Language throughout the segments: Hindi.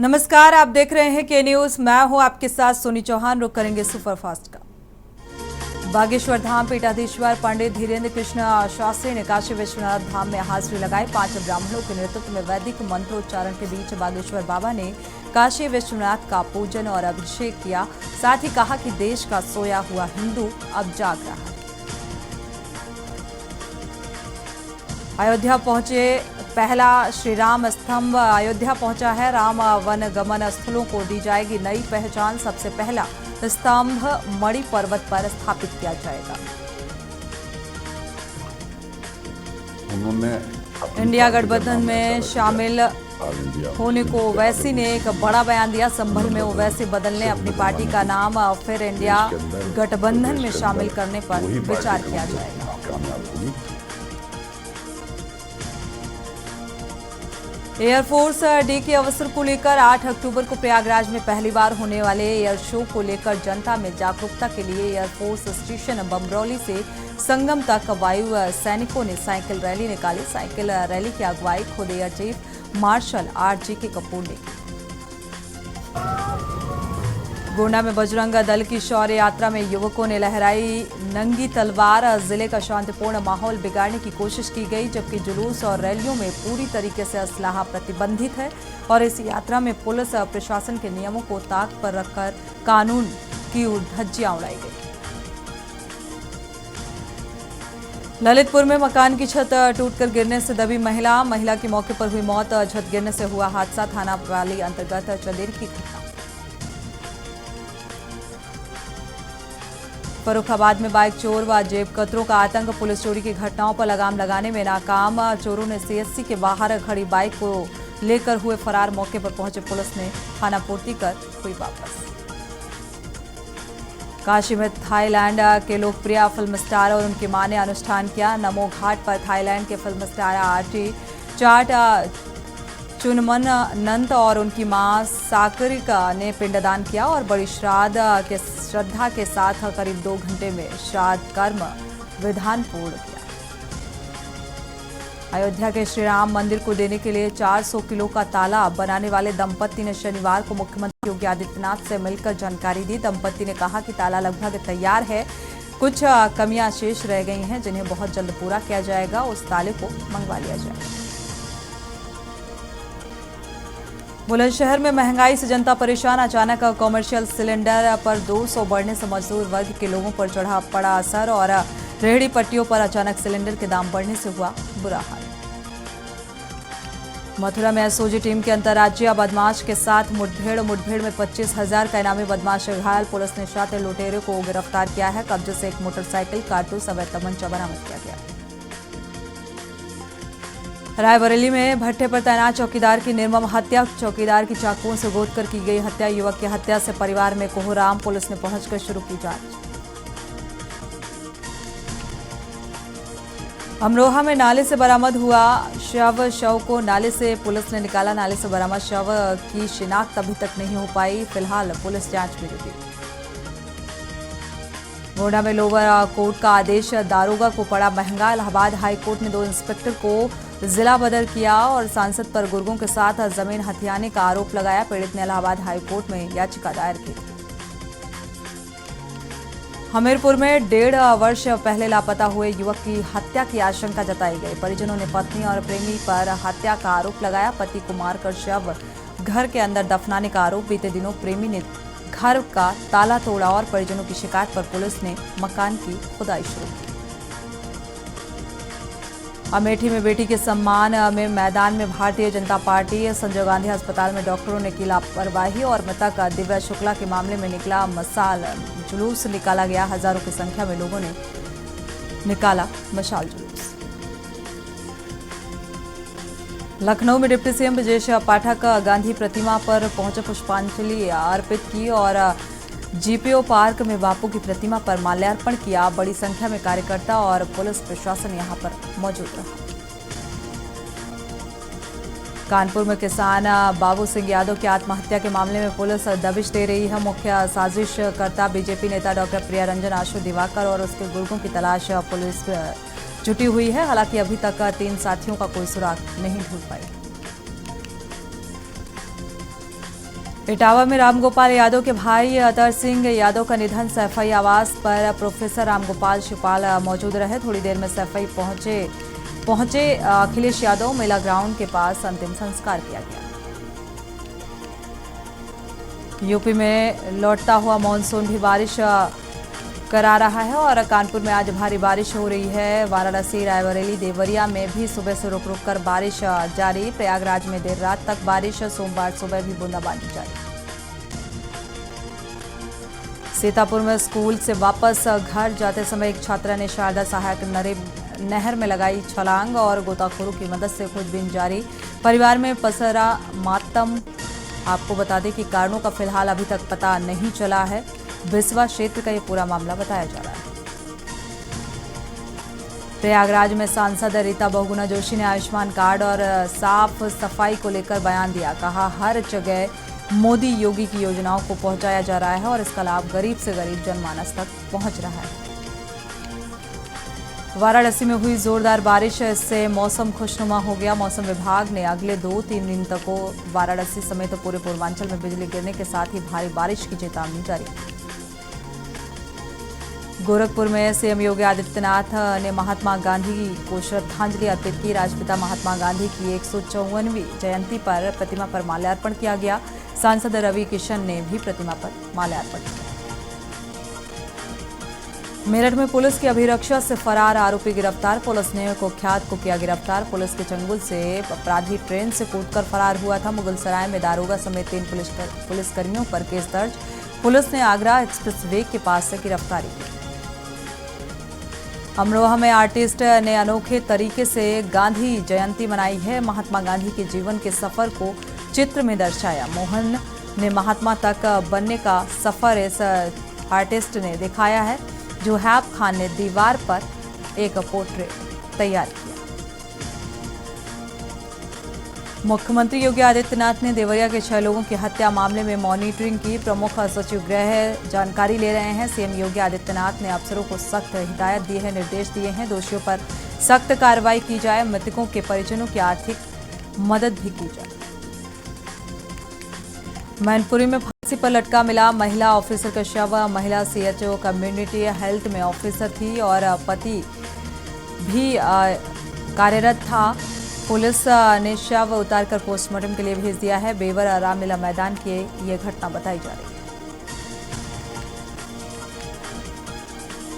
नमस्कार, आप देख रहे हैं के न्यूज। मैं हूं आपके साथ सोनी चौहान। रुक करेंगे सुपरफास्ट का। बागेश्वर धाम पीठाधीश्वर पंडित धीरेन्द्र कृष्ण शास्त्री ने काशी विश्वनाथ धाम में हाजिरी लगाई। 5 ब्राह्मणों के नेतृत्व में वैदिक मंत्रोच्चारण के बीच बागेश्वर बाबा ने काशी विश्वनाथ का पूजन और अभिषेक किया। साथ ही कहा कि देश का सोया हुआ हिंदू अब जाग रहा है। अयोध्या पहुंचे पहला श्री राम स्तंभ अयोध्या पहुंचा है। राम वन गमन स्थलों को दी जाएगी नई पहचान। सबसे पहला स्तंभ मणि पर्वत पर स्थापित किया जाएगा। उन्होंने इंडिया गठबंधन में शामिल होने को ओवैसी ने एक बड़ा बयान दिया। संभल में ओवैसी बदलने अपनी पार्टी का नाम फिर इंडिया गठबंधन में शामिल करने पर विचार किया जाएगा। एयरफोर्स डे के अवसर को लेकर 8 अक्टूबर को प्रयागराज में पहली बार होने वाले एयर शो को लेकर जनता में जागरूकता के लिए एयरफोर्स स्टेशन बमरौली से संगम तक वायु सैनिकों ने साइकिल रैली निकाली। साइकिल रैली की अगुवाई खुद air chief marshal RG Kapoor ने की। गोंडा में बजरंग दल की शौर्य यात्रा में युवकों ने लहराई नंगी तलवार। जिले का शांतिपूर्ण माहौल बिगाड़ने की कोशिश की गई, जबकि जुलूस और रैलियों में पूरी तरीके से असलाहा प्रतिबंधित है और इस यात्रा में पुलिस प्रशासन के नियमों को ताक पर रखकर कानून की धज्जियां उड़ाई गई। ललितपुर में मकान की छत टूटकर गिरने से दबी महिला की मौके पर हुई मौत। छत गिरने से हुआ हादसा थाना वाली अंतर्गत चंदेरी की घटना। फर्रुखाबाद में बाइक चोर व जेब कतरों का आतंक। पुलिस चोरी की घटनाओं पर लगाम लगाने में नाकाम। चोरों ने CSC के बाहर खड़ी बाइक को लेकर हुए फरार। मौके पर पहुंचे पुलिस ने खाना पूर्ति कर हुई वापस। काशी में थाईलैंड के लोकप्रिय फिल्म स्टार और उनकी मां ने अनुष्ठान किया। नमो घाट पर थाईलैंड के फिल्म स्टार आर्टी चाट चुनमन नंत और उनकी मां साकरिका ने पिंडदान किया और बड़ी श्रद्धा के साथ करीब 2 घंटे में श्राद्ध कर्म विधान पूर्ण किया। अयोध्या के श्री राम मंदिर को देने के लिए 400 किलो का ताला बनाने वाले दंपत्ति ने शनिवार को मुख्यमंत्री योगी आदित्यनाथ से मिलकर जानकारी दी। दंपत्ति ने कहा कि ताला लगभग तैयार है, कुछ कमियां शेष रह गई हैं जिन्हें बहुत जल्द पूरा किया जाएगा। उस ताले को मंगवा लिया जाएगा। बुलंदशहर में महंगाई से जनता परेशान। अचानक कॉमर्शियल सिलेंडर पर 200 बढ़ने से मजदूर वर्ग के लोगों पर पड़ा असर और रेहड़ी पट्टियों पर अचानक सिलेंडर के दाम बढ़ने से हुआ बुरा हाल। मथुरा में SOG टीम के अंतर्राज्यीय बदमाश के साथ मुठभेड़ में 25,000 का इनामी बदमाश घायल। पुलिस ने शातिर लुटेरे को गिरफ्तार किया है। कब्जे से एक मोटरसाइकिल, कारतूस, अवैध तमंचा बरामद किया गया। रायबरेली में भट्टे पर तैनात चौकीदार की निर्मम हत्या। चौकीदार की चाकुओं से गोदकर की गई हत्या। युवक की हत्या से परिवार में कोहराम। पुलिस ने पहुंचकर शुरू की जांच। अमरोहा में नाले से बरामद हुआ शव को नाले से पुलिस ने निकाला। नाले से बरामद शव की शिनाख्त अभी तक नहीं हो पाई। फिलहाल पुलिस जांच में जुटी। गोंडा में लोअर कोर्ट का आदेश दारोगा को पड़ा महंगा। इलाहाबाद हाई कोर्ट ने 2 इंस्पेक्टर को जिला बदल किया और सांसद पर गुर्गों के साथ जमीन हथियाने का आरोप लगाया। पीड़ित ने इलाहाबाद हाई कोर्ट में याचिका दायर की। हमीरपुर में 1.5 वर्ष पहले लापता हुए युवक की हत्या की आशंका जताई गई। परिजनों ने पत्नी और प्रेमी पर हत्या का आरोप लगाया। पति को मारकर शव घर के अंदर दफनाने का आरोप। बीते दिनों प्रेमी ने घर का ताला तोड़ा और परिजनों की शिकायत पर पुलिस ने मकान की खुदाई शुरू की। अमेठी में बेटी के सम्मान में मैदान में भारतीय जनता पार्टी। संजय गांधी अस्पताल में डॉक्टरों ने की लापरवाही और मृतक दिव्या शुक्ला के मामले में निकला मशाल जुलूस निकाला गया। हजारों की संख्या में लोगों ने निकाला मशाल जुलूस। लखनऊ में डिप्टी CM ब्रजेश पाठक गांधी प्रतिमा पर पहुंचे, पुष्पांजलि अर्पित की और GPO पार्क में बापू की प्रतिमा पर माल्यार्पण किया। बड़ी संख्या में कार्यकर्ता और पुलिस प्रशासन यहां पर मौजूद रहा। कानपुर में किसान बाबू सिंह यादव की आत्महत्या के मामले में पुलिस दबिश दे रही है। मुख्य साजिशकर्ता BJP नेता डॉक्टर प्रियरंजन आशु दिवाकर और उसके गुर्गों की तलाश पुलिस जुटी हुई है। हालांकि अभी तक 3 साथियों का कोई सुराग नहीं ढूंढ पाई। इटावा में रामगोपाल यादव के भाई अतर सिंह यादव का निधन। सैफई आवास पर प्रोफेसर रामगोपाल शिवपाल मौजूद रहे। थोड़ी देर में सैफई पहुंचे अखिलेश यादव मेला ग्राउंड के पास अंतिम संस्कार किया गया। यूपी में लौटता हुआ मानसून भी बारिश करा रहा है और कानपुर में आज भारी बारिश हो रही है। वाराणसी, रायबरेली, देवरिया में भी सुबह से रुक रुक कर बारिश जारी। प्रयागराज में देर रात तक बारिश, सोमवार सुबह भी बूंदाबांदी जारी। सीतापुर में स्कूल से वापस घर जाते समय एक छात्रा ने शारदा सहायक नहर में लगाई छलांग और गोताखोरों की मदद से खोजबीन जारी। परिवार में पसरा मातम। आपको बता दें कि कारणों का फिलहाल अभी तक पता नहीं चला है। बिस्वा क्षेत्र का ये पूरा मामला बताया जा रहा है। प्रयागराज में सांसद रीता बहुगुणा जोशी ने आयुष्मान कार्ड और साफ सफाई को लेकर बयान दिया। कहा, हर जगह मोदी योगी की योजनाओं को पहुंचाया जा रहा है और इसका लाभ गरीब से गरीब जनमानस तक पहुंच रहा है। वाराणसी में हुई जोरदार बारिश से मौसम खुशनुमा हो गया। मौसम विभाग ने अगले 2-3 दिन तक वाराणसी समेत पूरे पूर्वांचल में बिजली गिरने के साथ ही भारी बारिश की चेतावनी जारी की। गोरखपुर में सीएम योगी आदित्यनाथ ने महात्मा गांधी को श्रद्धांजलि अर्पित की। राष्ट्रपिता महात्मा गांधी की 154वीं जयंती पर प्रतिमा पर माल्यार्पण किया गया। सांसद रवि किशन ने भी प्रतिमा पर माल्यार्पण किया। मेरठ में पुलिस की अभिरक्षा से फरार आरोपी गिरफ्तार। पुलिस ने कुख्यात को किया गिरफ्तार। पुलिस के चंगुल से अपराधी ट्रेन से कूदकर फरार हुआ था। मुगलसराय में दारोगा समेत 3 पुलिसकर्मियों पर केस दर्ज। पुलिस ने आगरा एक्सप्रेस वे के पास से गिरफ्तारी की। अमरोहा में आर्टिस्ट ने अनोखे तरीके से गांधी जयंती मनाई है। महात्मा गांधी के जीवन के सफर को चित्र में दर्शाया। मोहन ने महात्मा तक बनने का सफर इस आर्टिस्ट ने दिखाया है। जुहैब खान ने दीवार पर एक पोर्ट्रेट तैयार किया। मुख्यमंत्री योगी आदित्यनाथ ने देवरिया के 6 लोगों की हत्या मामले में मॉनिटरिंग की। प्रमुख सचिव गृह जानकारी ले रहे हैं। सीएम योगी आदित्यनाथ ने अफसरों को सख्त हिदायत दी है, निर्देश दिए हैं। दोषियों पर सख्त कार्रवाई की जाए। मृतकों के परिजनों की आर्थिक मदद भी की जाए। मैनपुरी में फांसी पर लटका मिला महिला ऑफिसर का शव। महिला सीएचओ कम्युनिटी हेल्थ में ऑफिसर थी और पति भी कार्यरत था। पुलिस ने शव उतारकर पोस्टमार्टम के लिए भेज दिया है। बेवर रामलीला मैदान की ये घटना बताई जा रही है।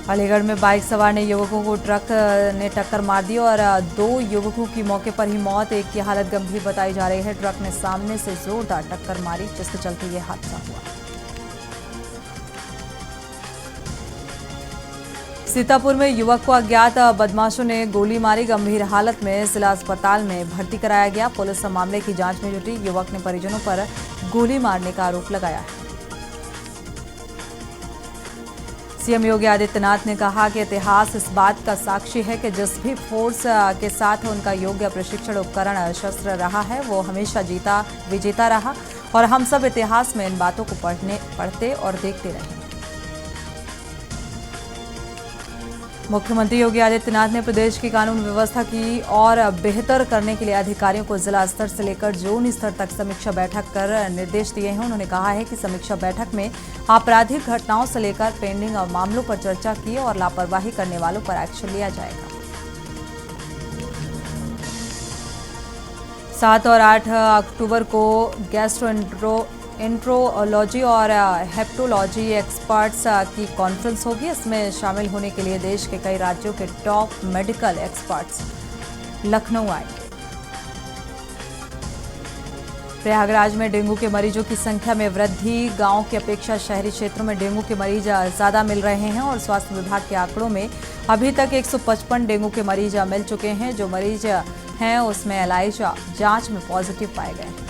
अलीगढ़ में बाइक सवार ने युवकों को ट्रक ने टक्कर मार दी और 2 युवकों की मौके पर ही मौत। एक की हालत गंभीर बताई जा रही है। ट्रक ने सामने से जोरदार टक्कर मारी, जिसके चलते ये हादसा हुआ। सीतापुर में युवक को अज्ञात बदमाशों ने गोली मारी। गंभीर हालत में जिला अस्पताल में भर्ती कराया गया। पुलिस मामले की जांच में जुटी। युवक ने परिजनों पर गोली मारने का आरोप लगाया है। सीएम योगी आदित्यनाथ ने कहा कि इतिहास इस बात का साक्षी है कि जिस भी फोर्स के साथ उनका योग्य प्रशिक्षण उपकरण शस्त्र रहा है, वो हमेशा विजेता रहा और हम सब इतिहास में इन बातों को पढ़ते और देखते रहे। मुख्यमंत्री योगी आदित्यनाथ ने प्रदेश की कानून व्यवस्था की और बेहतर करने के लिए अधिकारियों को जिला स्तर से लेकर जोन स्तर तक समीक्षा बैठक कर निर्देश दिए हैं। उन्होंने कहा है कि समीक्षा बैठक में आपराधिक घटनाओं से लेकर पेंडिंग मामलों पर चर्चा की और लापरवाही करने वालों पर एक्शन लिया जाएगा। 7 और 8 अक्टूबर को गैस्ट्रोएंट्रोलॉजी और हेप्टोलॉजी एक्सपर्ट्स की कॉन्फ्रेंस होगी। इसमें शामिल होने के लिए देश के कई राज्यों के टॉप मेडिकल एक्सपर्ट्स लखनऊ आएंगे। प्रयागराज में डेंगू के मरीजों की संख्या में वृद्धि। गांव की अपेक्षा शहरी क्षेत्रों में डेंगू के मरीज ज्यादा मिल रहे हैं और स्वास्थ्य विभाग के आंकड़ों में अभी तक 155 डेंगू के मरीज मिल चुके हैं। जो मरीज हैं उसमें एलाइजा जांच में पॉजिटिव पाए गए हैं।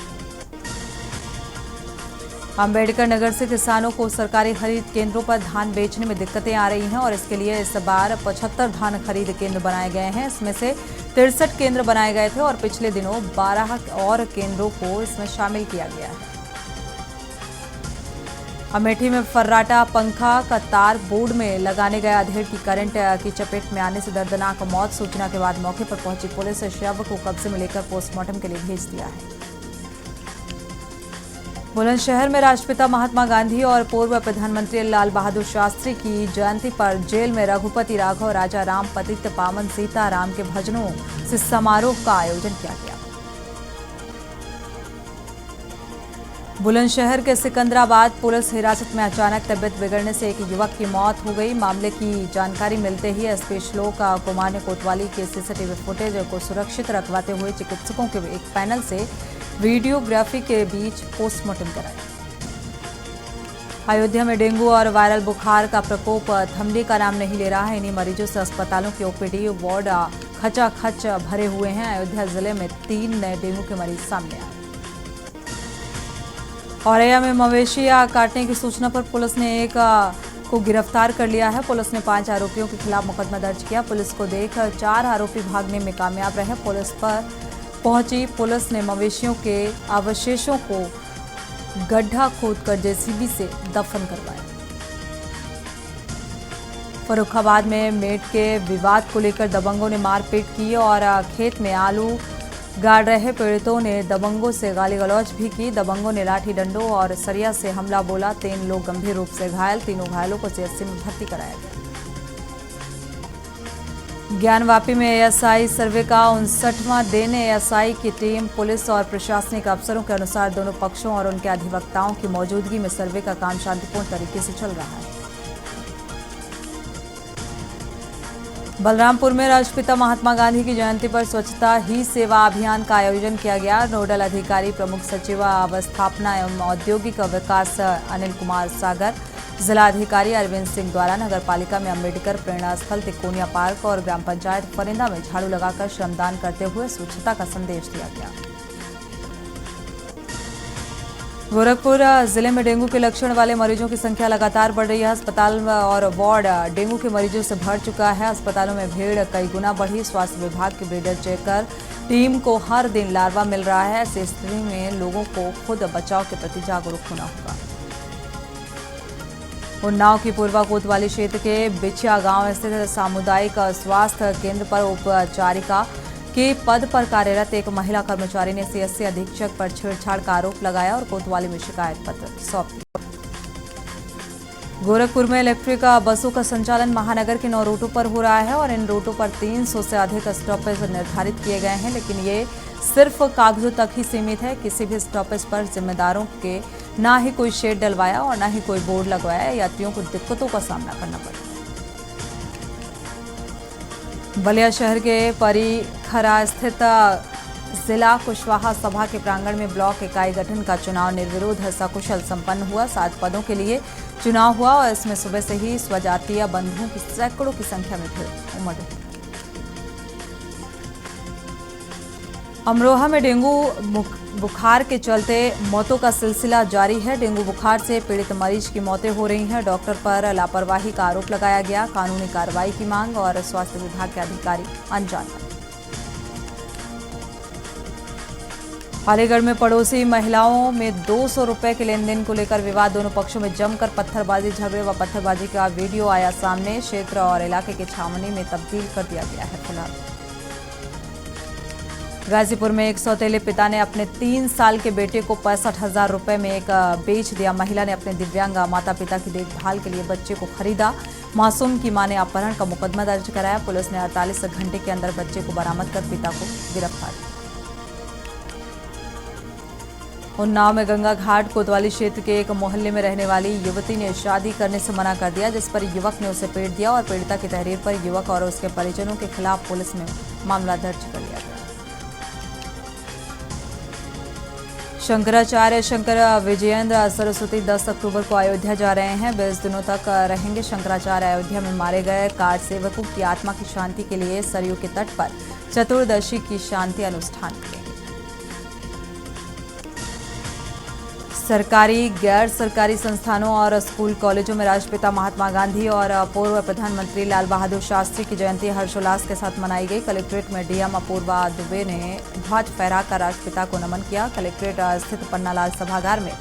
अंबेडकर नगर से किसानों को सरकारी खरीद केंद्रों पर धान बेचने में दिक्कतें आ रही हैं और इसके लिए इस बार 75 धान खरीद केंद्र बनाए गए हैं। इसमें से 63 केंद्र बनाए गए थे और पिछले दिनों 12 और केंद्रों को इसमें शामिल किया गया है। अमेठी में फर्राटा पंखा का तार बोर्ड में लगाने गया अधेड़ की करंट की चपेट में आने से दर्दनाक मौत। सूचना के बाद मौके पर पहुंची पुलिस शव को कब्जे में लेकर पोस्टमार्टम के लिए भेज दिया है। बुलंदशहर में राष्ट्रपिता महात्मा गांधी और पूर्व प्रधानमंत्री लाल बहादुर शास्त्री की जयंती पर जेल में रघुपति राघव राजा राम पतित पावन सीताराम के भजनों से समारोह का आयोजन किया गया। बुलंदशहर के सिकंदराबाद पुलिस हिरासत में अचानक तबियत बिगड़ने से एक युवक की मौत हो गई। मामले की जानकारी मिलते ही एसपी श्लोक कुमार ने कोतवाली के सीसीटीवी फुटेज को सुरक्षित रखवाते हुए चिकित्सकों के एक पैनल से वीडियोग्राफी के बीच पोस्टमार्टम कराया। अयोध्या में डेंगू और वायरल बुखार का प्रकोप थमने का नाम नहीं ले रहा है। इन्हीं मरीजों से अस्पतालों के ओपीडी वार्ड खचाखच भरे हुए हैं। अयोध्या जिले में 3 नए डेंगू के मरीज सामने आए। औरैया में मवेशी काटने की सूचना पर पुलिस ने एक को गिरफ्तार कर लिया है। पुलिस ने 5 आरोपियों के खिलाफ मुकदमा दर्ज किया। पुलिस को देख 4 आरोपी भागने में कामयाब रहे। पुलिस पर पहुंची पुलिस ने मवेशियों के अवशेषों को गड्ढा खोदकर जेसीबी से दफन करवाया। फर्रुखाबाद में मेट के विवाद को लेकर दबंगों ने मारपीट की और खेत में आलू गाड़ रहे पीड़ितों ने दबंगों से गाली गलौज भी की। दबंगों ने लाठी डंडों और सरिया से हमला बोला। 3 लोग गंभीर रूप से घायल। तीनों घायलों को सीएचसी में भर्ती कराया गया। ज्ञानवापी में एएसआई सर्वे का 59वां दिन। एएसआई की टीम पुलिस और प्रशासनिक अफसरों के अनुसार दोनों पक्षों और उनके अधिवक्ताओं की मौजूदगी में सर्वे का काम शांतिपूर्ण तरीके से चल रहा है। बलरामपुर में राष्ट्रपिता महात्मा गांधी की जयंती पर स्वच्छता ही सेवा अभियान का आयोजन किया गया। नोडल अधिकारी प्रमुख सचिव अवस्थापना एवं औद्योगिक विकास अनिल कुमार सागर, जिलाधिकारी अरविंद सिंह द्वारा नगरपालिका में अम्बेडकर प्रेरणा स्थल तिकोनिया पार्क और ग्राम पंचायत फरिंदा में झाड़ू लगाकर श्रमदान करते हुए स्वच्छता का संदेश दिया गया। गोरखपुर जिले में डेंगू के लक्षण वाले मरीजों की संख्या लगातार बढ़ रही है। अस्पताल और वार्ड डेंगू के मरीजों से भर चुका है। अस्पतालों में भीड़ कई गुना बढ़ी। स्वास्थ्य विभाग के ब्रीडर चेकर टीम को हर दिन लार्वा मिल रहा है। ऐसी स्थिति में लोगों को खुद बचाव के प्रति जागरूक होना होगा। उन्नाव की पूर्वा कोतवाली क्षेत्र के बिछिया गांव स्थित सामुदायिक स्वास्थ्य केंद्र पर उपचारिका के पद पर कार्यरत एक महिला कर्मचारी ने सीएससी अधीक्षक पर छेड़छाड़ का आरोप लगाया और कोतवाली में शिकायत पत्र सौंप दिया। गोरखपुर में इलेक्ट्रिक बसों का संचालन महानगर के 9 रूटों पर हो रहा है और इन रूटों पर 300 से अधिक स्टॉपेज निर्धारित किए गए हैं, लेकिन ये सिर्फ कागजों तक ही सीमित है। किसी भी स्टॉपेज पर जिम्मेदारों के ना ही कोई शेड डलवाया और ना ही कोई बोर्ड लगवाया। यात्रियों को दिक्कतों का सामना करना पड़ा। बलिया शहर के परिखरा स्थित जिला कुशवाहा सभा के प्रांगण में ब्लॉक इकाई गठन का चुनाव निर्विरोध सकुशल संपन्न हुआ। 7 पदों के लिए चुनाव हुआ और इसमें सुबह से ही स्वजातीय बंधुओं की सैकड़ों की संख्या में भीड़ उमड़ रही। अमरोहा में डेंगू बुखार के चलते मौतों का सिलसिला जारी है। डेंगू बुखार से पीड़ित मरीज की मौतें हो रही हैं। डॉक्टर पर लापरवाही का आरोप लगाया गया। कानूनी कार्रवाई की मांग और स्वास्थ्य विभाग के अधिकारी अनजान हैं। अलीगढ़ में पड़ोसी महिलाओं में 200 रुपए के लेन देन को लेकर विवाद। दोनों पक्षों में जमकर पत्थरबाजी झगड़े व पत्थरबाजी का वीडियो आया सामने। क्षेत्र और इलाके के छावनी में तब्दील कर दिया गया है। फिलहाल गाजीपुर में एक सौतेले पिता ने अपने 3 साल के बेटे को 65,000 रुपए में एक बेच दिया। महिला ने अपने दिव्यांग माता पिता की देखभाल के लिए बच्चे को खरीदा। मासूम की मां ने अपहरण का मुकदमा दर्ज कराया। पुलिस ने 48 घंटे के अंदर बच्चे को बरामद कर पिता को गिरफ्तार किया। उन्नाव में गंगा घाट कोतवाली क्षेत्र के एक मोहल्ले में रहने वाली युवती ने शादी करने से मना कर दिया, जिस पर युवक ने उसे पीट दिया और पीड़िता की तहरीर पर युवक और उसके परिजनों के खिलाफ पुलिस में मामला दर्ज कर लिया गया। शंकराचार्य शंकर विजयेंद्र सरस्वती 10 अक्टूबर को अयोध्या जा रहे हैं। 20 दिनों तक रहेंगे शंकराचार्य। अयोध्या में मारे गए कार सेवकों की आत्मा की शांति के लिए सरयू के तट पर चतुर्दशी की शांति अनुष्ठान करेंगे। सरकारी गैर सरकारी संस्थानों और स्कूल कॉलेजों में राष्ट्रपिता महात्मा गांधी और पूर्व प्रधानमंत्री लाल बहादुर शास्त्री की जयंती हर्षोल्लास के साथ मनाई गई। कलेक्ट्रेट में डीएम अपूर्वा दुबे ने ध्वज फहराकर राष्ट्रपिता को नमन किया। कलेक्ट्रेट स्थित पन्नालाल सभागार में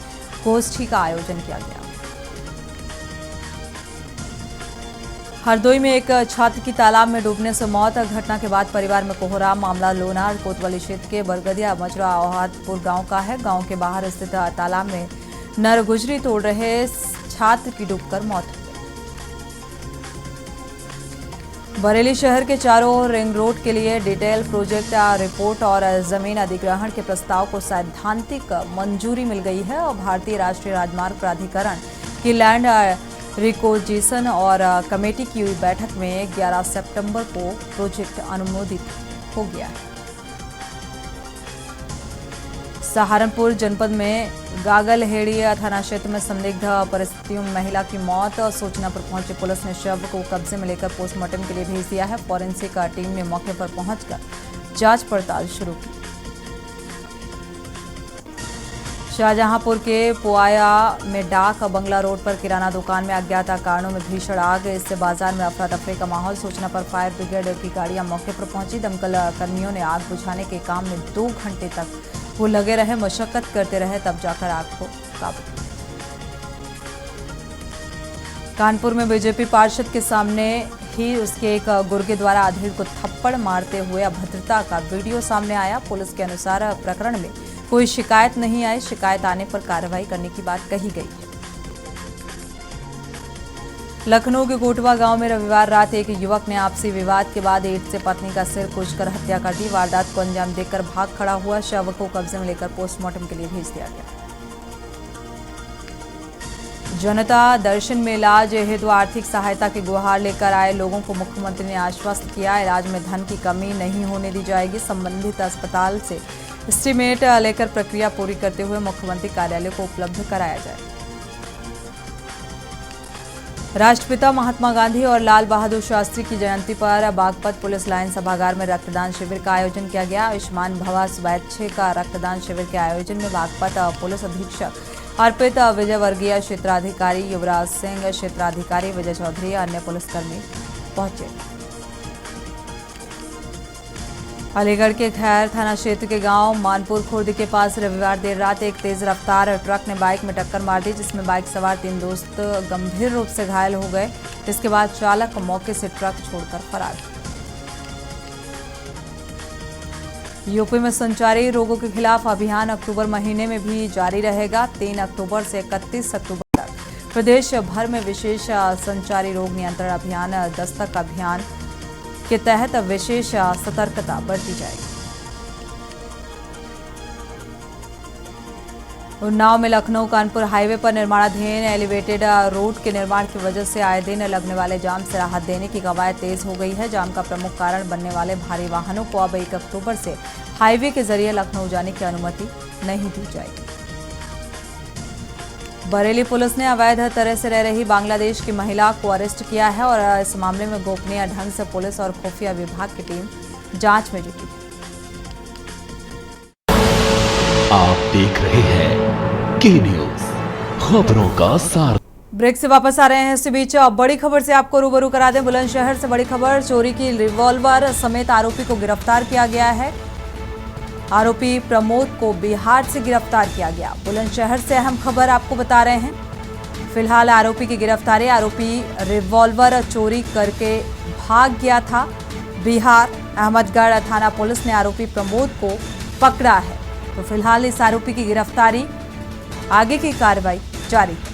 गोष्ठी का आयोजन किया गया। हरदोई में एक छात्र की तालाब में डूबने से मौत। घटना के बाद परिवार में कोहराम। मामला लोनार कोतवाली क्षेत्र के बरगदिया मजरा औहादपुर गांव का है। गांव के बाहर स्थित तालाब में नरगुजरी तोड़ रहे छात्र की डूबकर मौत हो गई। बरेली शहर के चारों ओर रिंग रोड के लिए डिटेल प्रोजेक्ट रिपोर्ट और जमीन अधिग्रहण के प्रस्ताव को सैद्धांतिक मंजूरी मिल गई है और भारतीय राष्ट्रीय राजमार्ग प्राधिकरण की लैंड रिकोजिशन और कमेटी की हुई बैठक में 11 सितंबर को प्रोजेक्ट अनुमोदित हो गया है। सहारनपुर जनपद में गागलहेड़िया थाना क्षेत्र में संदिग्ध परिस्थितियों में महिला की मौत। सूचना पर पहुंची पुलिस ने शव को कब्जे में लेकर पोस्टमार्टम के लिए भेज दिया है। फॉरेंसिक टीम ने मौके पर पहुंचकर जांच पड़ताल शुरू की। शाहजहांपुर के पोआया में डाक बंगला रोड पर किराना दुकान में अज्ञात कारणों में भीषण आग। इससे बाजार में अफरा तफरी का माहौल। सूचना पर फायर ब्रिगेड की गाड़ियां मौके पर पहुंची। दमकल कर्मियों ने आग बुझाने के काम में 2 घंटे तक वो लगे रहे, मशक्कत करते रहे, तब जाकर आग को काबू किया। कानपुर में बीजेपी पार्षद के सामने ही उसके एक गुर्गे द्वारा अधीर को थप्पड़ मारते हुए अभद्रता का वीडियो सामने आया। पुलिस के अनुसार प्रकरण में कोई शिकायत नहीं आई। शिकायत आने पर कार्रवाई करने की बात कही गई है। लखनऊ के कोटवा गांव में रविवार रात एक युवक ने आपसी विवाद के बाद ईंट से पत्नी का सिर कुचलकर हत्या कर दी। वारदात को अंजाम देकर भाग खड़ा हुआ। शव को कब्जे में लेकर पोस्टमार्टम के लिए भेज दिया गया। जनता दर्शन में इलाज हेतु आर्थिक सहायता की गुहार लेकर आए लोगों को मुख्यमंत्री ने आश्वस्त किया। इलाज में धन की कमी नहीं होने दी जाएगी। संबंधित अस्पताल से एस्टीमेट लेकर प्रक्रिया पूरी करते हुए मुख्यमंत्री कार्यालय को उपलब्ध कराया जाए। राष्ट्रपिता महात्मा गांधी और लाल बहादुर शास्त्री की जयंती पर बागपत पुलिस लाइन सभागार में रक्तदान शिविर का आयोजन किया गया। आयुष्मान भवा स्वैच्छिक रक्तदान शिविर के आयोजन में बागपत पुलिस अधीक्षक अर्पित विजयवर्गीय, क्षेत्राधिकारी युवराज सिंह, क्षेत्राधिकारी विजय चौधरी, अन्य पुलिसकर्मी पहुंचे। अलीगढ़ के खैर थाना क्षेत्र के गांव मानपुर खुर्द के पास रविवार देर रात एक तेज रफ्तार ट्रक ने बाइक में टक्कर मार दी, जिसमें बाइक सवार 3 दोस्त गंभीर रूप से घायल हो गए। इसके बाद चालक मौके से ट्रक छोड़कर फरार। यूपी में संचारी रोगों के खिलाफ अभियान अक्टूबर महीने में भी जारी रहेगा। 3 अक्टूबर से 31 अक्टूबर तक प्रदेश भर में विशेष संचारी रोग नियंत्रण अभियान दस्तक अभियान के तहत विशेष सतर्कता बरती जाएगी। उन्नाव में लखनऊ कानपुर हाईवे पर निर्माणाधीन एलिवेटेड रोड के निर्माण की वजह से आए दिन लगने वाले जाम से राहत देने की कवायद तेज हो गई है। जाम का प्रमुख कारण बनने वाले भारी वाहनों को अब 1 अक्टूबर से हाईवे के जरिए लखनऊ जाने की अनुमति नहीं दी जाएगी। बरेली पुलिस ने अवैध तरह से रह रही बांग्लादेश की महिला को अरेस्ट किया है और इस मामले में गोपनीय ढंग से पुलिस और खुफिया विभाग की टीम जांच में जुटी है। आप देख रहे हैं के न्यूज, खबरों का सार। ब्रेक से वापस आ रहे हैं। इसी बीच बड़ी खबर से आपको रूबरू करा दें। बुलंदशहर से बड़ी खबर, चोरी की रिवॉल्वर समेत आरोपी को गिरफ्तार किया गया है। आरोपी प्रमोद को बिहार से गिरफ्तार किया गया। बुलंदशहर से अहम खबर आपको बता रहे हैं। फिलहाल आरोपी की गिरफ्तारी, आरोपी रिवॉल्वर चोरी करके भाग गया था बिहार। अहमदगढ़ थाना पुलिस ने आरोपी प्रमोद को पकड़ा है। तो फिलहाल इस आरोपी की गिरफ्तारी, आगे की कार्रवाई जारी है।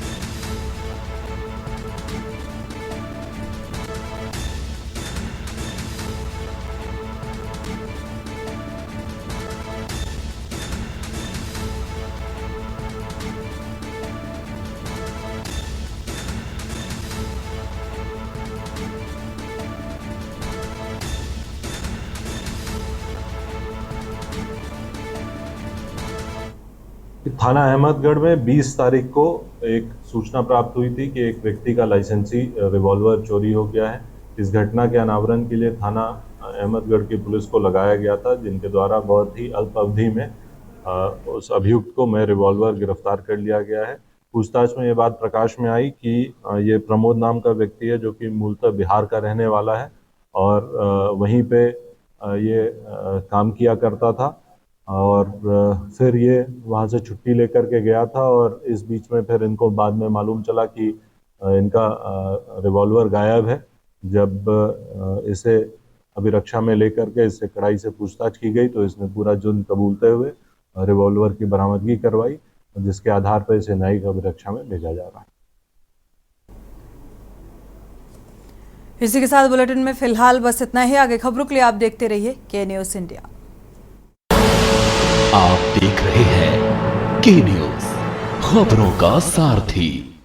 थाना अहमदगढ़ में 20 तारीख को एक सूचना प्राप्त हुई थी कि एक व्यक्ति का लाइसेंसी रिवॉल्वर चोरी हो गया है। इस घटना के अनावरण के लिए थाना अहमदगढ़ की पुलिस को लगाया गया था, जिनके द्वारा बहुत ही अल्प अवधि में उस अभियुक्त को में रिवॉल्वर गिरफ्तार कर लिया गया है। पूछताछ में ये बात प्रकाश में आई कि ये प्रमोद नाम का व्यक्ति है, जो कि मूलतः बिहार का रहने वाला है और वहीं पे ये काम किया करता था और फिर ये वहाँ से छुट्टी लेकर के गया था और इस बीच में फिर इनको बाद में मालूम चला कि इनका रिवॉल्वर गायब है। जब इसे अभिरक्षा में लेकर के इससे कड़ाई से पूछताछ की गई तो इसने पूरा जुर्म कबूलते हुए रिवॉल्वर की बरामदगी करवाई। जिसके आधार पर इसे न्यायिक अभिरक्षा में भेजा जा रहा है। इसी के साथ बुलेटिन में फिलहाल बस इतना ही। आगे खबरों के लिए आप देखते रहिए के न्यूज इंडिया। आप देख रहे हैं के न्यूज, खबरों का सारथी।